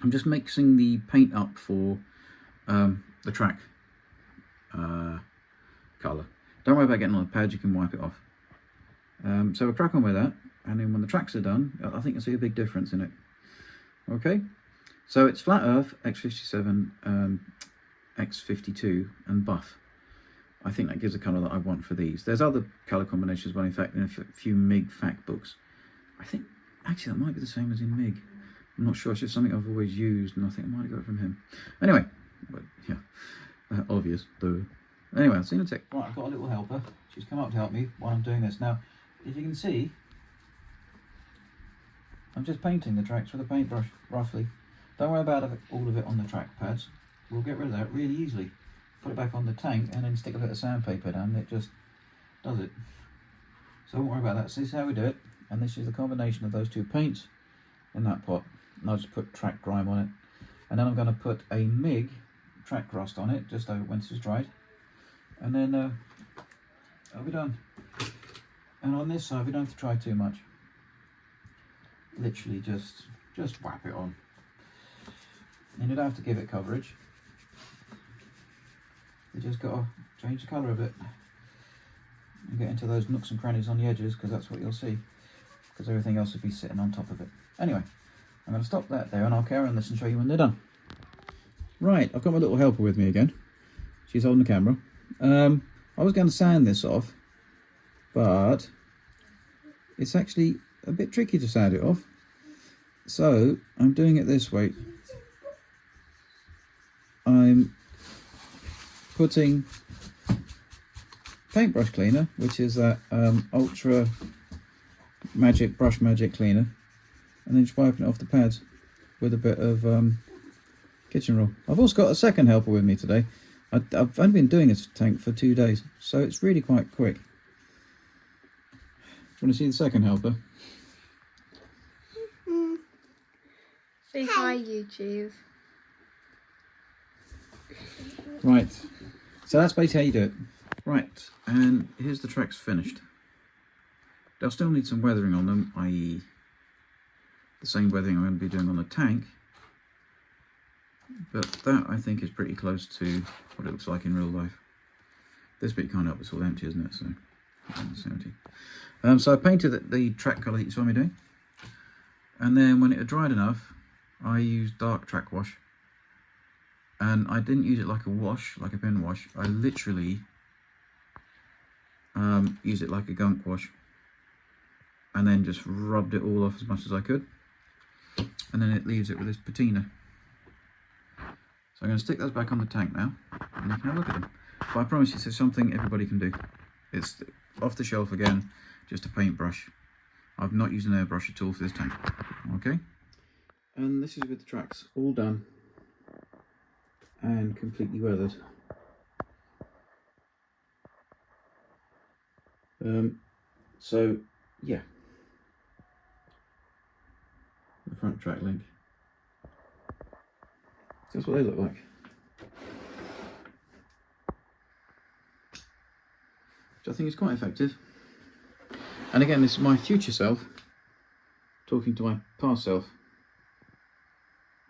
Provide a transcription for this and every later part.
I'm just mixing the paint up for the track colour. Don't worry about getting on the pad, you can wipe it off. So we'll crack on with that, and then when the tracks are done, I think you'll see a big difference in it. Okay, so it's Flat Earth, X57, X52 and Buff. I think that gives the colour that I want for these. There's other colour combinations, but in fact in a few MIG fact books. I think, actually that might be the same as in MIG. I'm not sure, it's just something I've always used, and I think I might have got it from him. Anyway, but yeah, obvious, duh. Anyway, I'll see you in a sec. Right, I've got a little helper. She's come up to help me while I'm doing this. Now, if you can see, I'm just painting the tracks with a paintbrush, roughly. Don't worry about all of it on the track pads. We'll get rid of that really easily. Put it back on the tank and then stick a bit of sandpaper down and it just does it. So don't worry about that. So this is how we do it. And this is the combination of those two paints in that pot. And I'll just put track grime on it. And then I'm going to put a MIG track rust on it, just so once it's dried. And then that'll be done. And on this side, we don't have to try too much. Literally just whap it on. And you don't have to give it coverage. You just got to change the colour of it. And get into those nooks and crannies on the edges, because that's what you'll see. Because everything else will be sitting on top of it. Anyway, I'm going to stop that there and I'll carry on this and show you when they're done. Right, I've got my little helper with me again. She's holding the camera. I was going to sand this off, but it's actually a bit tricky to sand it off. So I'm doing it this way. I'm putting paintbrush cleaner, which is that ultra magic brush magic cleaner, and then just wiping it off the pads with a bit of kitchen roll. I've also got a second helper with me today. I've only been doing this tank for 2 days, so it's really quite quick. Do you want to see the second helper? Say hi, YouTube. Right, so that's basically how you do it. Right, and here's the tracks finished. They'll still need some weathering on them, i.e. the same weathering I'm going to be doing on the tank. But that, I think, is pretty close to what it looks like in real life. This bit can't help, it's all empty, isn't it? So it's empty. So I painted the track colour that you saw me doing. And then when it had dried enough, I used dark track wash. And I didn't use it like a wash, like a pen wash. I literally used it like a gunk wash. And then just rubbed it all off as much as I could. And then it leaves it with this patina. So I'm going to stick those back on the tank now, and you can have a look at them. But I promise you, this is something everybody can do. It's off the shelf again, just a paintbrush. I've not used an airbrush at all for this tank. Okay? And this is with the tracks all done and completely weathered. So, yeah. The front track link. That's what they look like. Which I think is quite effective. And again, this is my future self talking to my past self.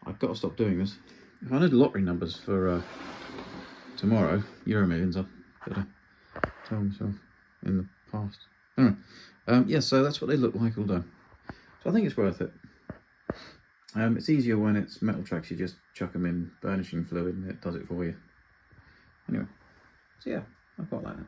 I've got to stop doing this. If I know the lottery numbers for tomorrow, Euro Millions, I'd better tell myself in the past. Anyway, yeah, so that's what they look like all done. So I think it's worth it. It's easier when it's metal tracks, you just chuck them in burnishing fluid and it does it for you. Anyway, so yeah, I quite like that.